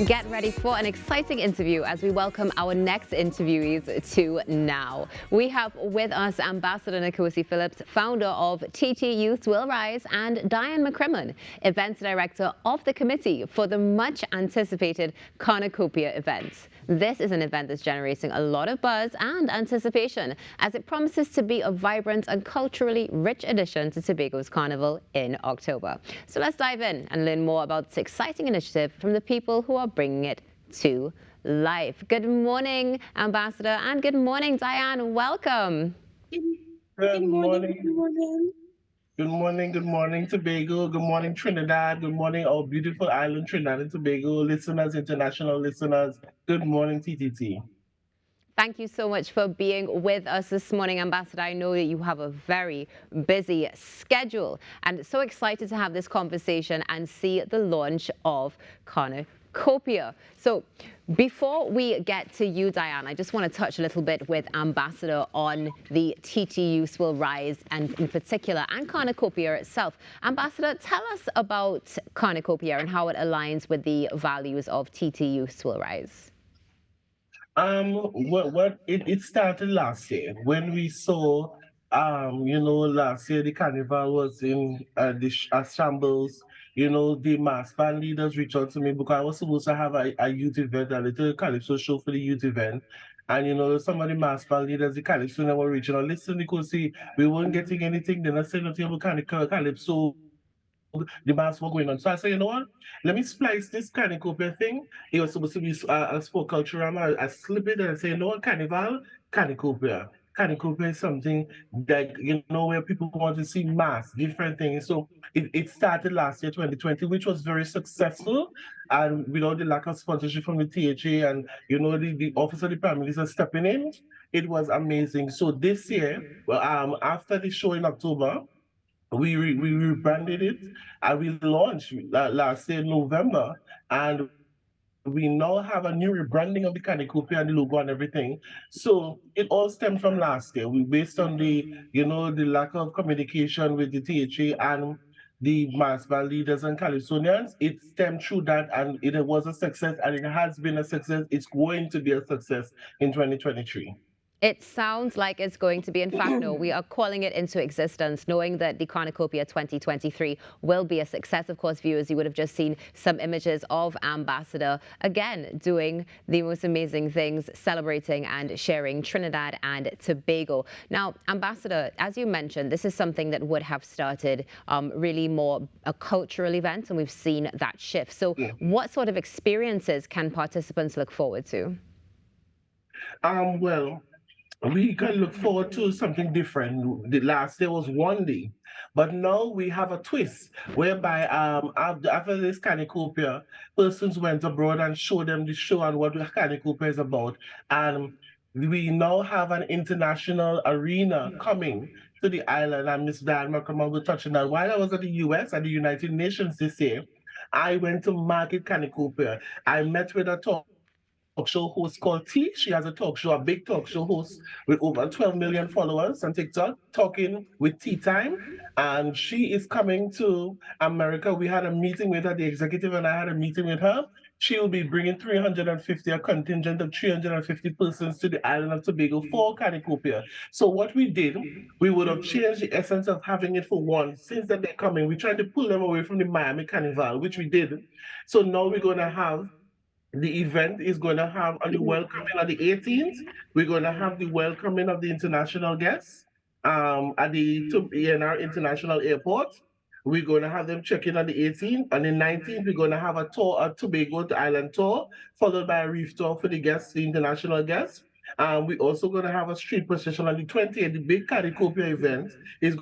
Get ready for an exciting interview as we welcome our next interviewees to Now. We have with us Ambassador Nickocy Phillips, founder of TT Youth Will Rise, and Dianne McCrimmon, events director of the committee for the much anticipated Carnicopia events. This is an event that's generating a lot of buzz and anticipation as it promises to be a vibrant and culturally rich addition to Tobago's carnival in October. So let's dive in and learn more about this exciting initiative from the people who are bringing it to life. Good morning, Ambassador, and good morning, Dianne. Welcome. Good morning. Good morning, Tobago. Good morning, Trinidad. Good morning, our beautiful island, Trinidad and Tobago listeners, international listeners. Good morning, TTT. Thank you so much for being with us this morning, Ambassador. I know that you have a very busy schedule and so excited to have this conversation and see the launch of Carnicopia. So before we get to you, Dianne, I just want to touch a little bit with Ambassador on the TT Youth Will Rise and in particular and Carnicopia itself. Ambassador, tell us about Carnicopia and how it aligns with the values of TT Youth Will Rise. It started last year when we saw, last year the carnival was in shambles. The mass band leaders reached out to me because I was supposed to have a youth event, a little calypso show for the youth event. And some of the mass band leaders, the calypso never reaching out. Listen, because see, we weren't getting anything. Then I said nothing about calypso. The mass were going on. So I said, you know what? Let me splice this Carnicopia thing. It was supposed to be a sport culture. I slip it and I say, you know what? Carnival, Carnicopia. Carnicopia is something that, where people want to see mass, different things. So it started last year, 2020, which was very successful. And without the lack of sponsorship from the THA and, the Office of the Prime Minister stepping in, it was amazing. So this year, after the show in October, we rebranded it and we launched last year November, and we now have a new rebranding of the Carnicopia and the logo and everything. So it all stemmed from last year. We based on the lack of communication with the THA and the mass band leaders and Calypsonians. It stemmed through that and it was a success and it has been a success. It's going to be a success in 2023. It sounds like it's going to be. In fact, no, we are calling it into existence, knowing that the Carnicopia 2023 will be a success. Of course, viewers, you would have just seen some images of Ambassador, again, doing the most amazing things, celebrating and sharing Trinidad and Tobago. Now, Ambassador, as you mentioned, this is something that would have started really more a cultural event, and we've seen that shift. So what sort of experiences can participants look forward to? Well, we can look forward to something different. The last day was one day, but now we have a twist whereby after this Carnicopia, persons went abroad and showed them the show and what the Carnicopia is about, and we now have an international arena coming to the island. And Miss Dianne McCrimmon will touch on that. While I was at the US at the United Nations this year, I went to market Carnicopia. I met with a talk show host called T. She has a talk show, a big talk show host with over 12 million followers on TikTok, talking with Tea Time. And she is coming to America. We had a meeting with her, the executive and I had a meeting with her. She will be bringing 350, a contingent of 350 persons to the island of Tobago for Carnicopia. So what we did, we would have changed the essence of having it for one. Since that they're coming, we tried to pull them away from the Miami Carnival, which we did. So now we're going to have the event is going to have on the welcoming on the 18th. We're going to have the welcoming of the international guests at the ENR International Airport. We're going to have them check in on the 18th. On the 19th, we're going to have a tour, a Tobago to Island tour, followed by a reef tour for the guests, the international guests. We're also going to have a street procession on the 20th. The big Carnicopia event is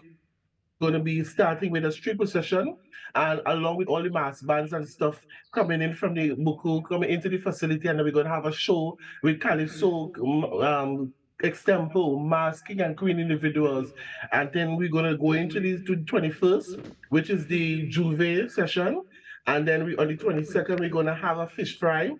going to be starting with a street procession and along with all the mass bands and stuff coming in from the Buku, coming into the facility, and then we're going to have a show with Calypso, extempo, masking and queen individuals. And then we're going to go into the 21st, which is the Juve session. And then on the 22nd, we're going to have a fish fry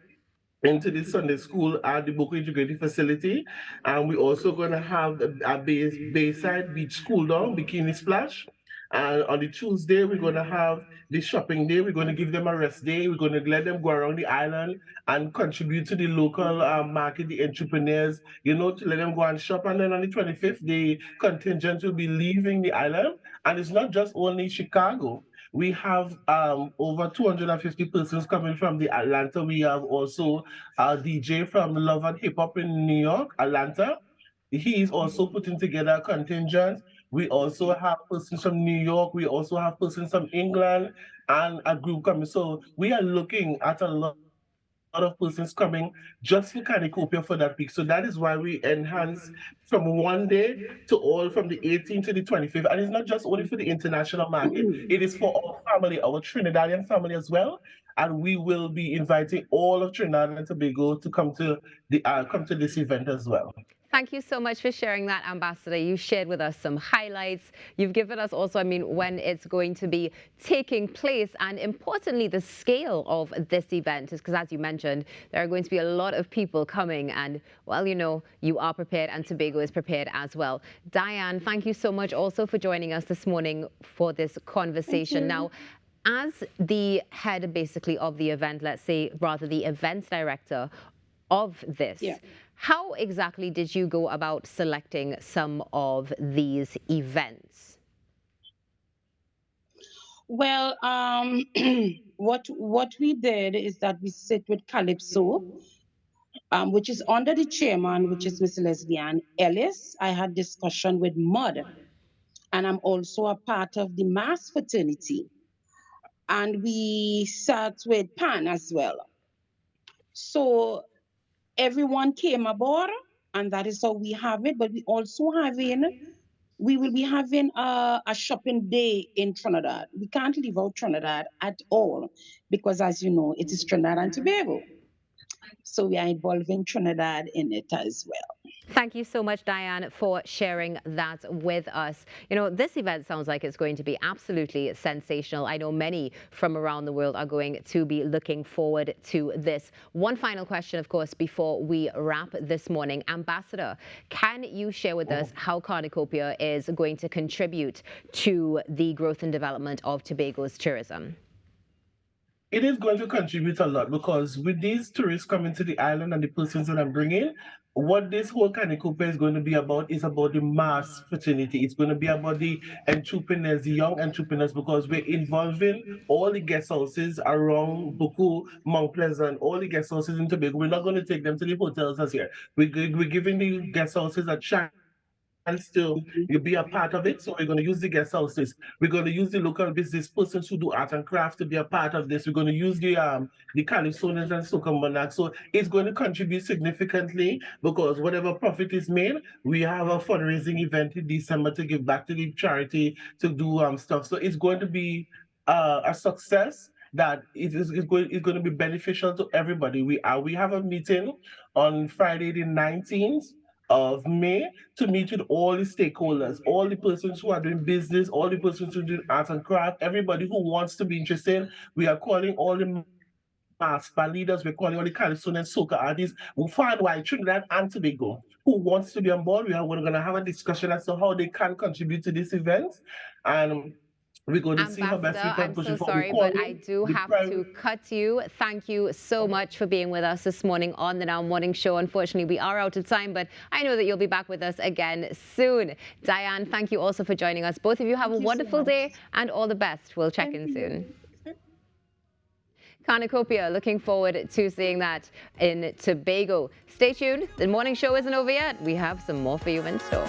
into the Sunday school at the Buku Integrated Facility. And we're also going to have a Bayside Beach School down, Bikini Splash. And on the Tuesday, we're going to have the shopping day. We're going to give them a rest day. We're going to let them go around the island and contribute to the local market, the entrepreneurs, to let them go and shop. And then on the 25th, the contingent will be leaving the island. And it's not just only Chicago. We have over 250 persons coming from the Atlanta. We have also a DJ from Love and Hip Hop in New York, Atlanta. He is also putting together a contingent. We also have persons from New York. We also have persons from England and a group coming. So we are looking at a lot of persons coming just for Carnicopia for that week. So that is why we enhance from one day to all from the 18th to the 25th. And it's not just only for the international market, it is for our family, our Trinidadian family as well. And we will be inviting all of Trinidad and Tobago to come to this event as well. Thank you so much for sharing that, Ambassador. You shared with us some highlights. You've given us also, when it's going to be taking place, and importantly, the scale of this event is because, as you mentioned, there are going to be a lot of people coming, and, well, you are prepared, and Tobago is prepared as well. Dianne, thank you so much also for joining us this morning for this conversation. Now, as the head, basically, of the event, let's say, rather the events director of this, how exactly did you go about selecting some of these events? Well, what we did is that we sit with Calypso, which is under the chairman, which is Miss Dianne Ellis. I had discussion with Mud, and I'm also a part of the Mass fraternity. And we sat with Pan as well. So everyone came aboard, and that is how we have it. But we will be having a shopping day in Trinidad. We can't leave out Trinidad at all because, as you know, it is Trinidad and Tobago. So we are involving Trinidad in it as well. Thank you so much, Dianne, for sharing that with us. This event sounds like it's going to be absolutely sensational. I know many from around the world are going to be looking forward to this. One final question, of course, before we wrap this morning. Ambassador, can you share with us how Carnicopia is going to contribute to the growth and development of Tobago's tourism? It is going to contribute a lot because with these tourists coming to the island and the persons that I'm bringing, what this whole Carnicopia is going to be about is about the mass fraternity. It's going to be about the entrepreneurs, the young entrepreneurs, because we're involving all the guest houses around Buku, Mount Pleasant, all the guest houses in Tobago. We're not going to take them to the hotels as here. We're giving the guest houses a chance and still you'll be a part of it. So we're going to use the guest houses. We're going to use the local business persons who do art and craft to be a part of this. We're going to use the Calypsonians and Soca Monarchs. So it's going to contribute significantly because whatever profit is made, we have a fundraising event in December to give back to the charity to do stuff. So it's going to be a success that is going to be beneficial to everybody. We have a meeting on Friday the 19th of May to meet with all the stakeholders, all the persons who are doing business, all the persons who are doing art and craft, everybody who wants to be interested. We are calling all the mass band leaders, we're calling all the Calypso and Soca artists, far and wide, Trinidad and Tobago, who wants to be on board. We're going to have a discussion as to how they can contribute to this event. And we're going to see how best we can push it forward. I'm so sorry, but I do have to cut you. Thank you so much for being with us this morning on the Now Morning Show. Unfortunately, we are out of time, but I know that you'll be back with us again soon. Dianne, thank you also for joining us. Both of you have a wonderful day and all the best. We'll check in soon. Carnicopia, looking forward to seeing that in Tobago. Stay tuned. The morning show isn't over yet. We have some more for you in store.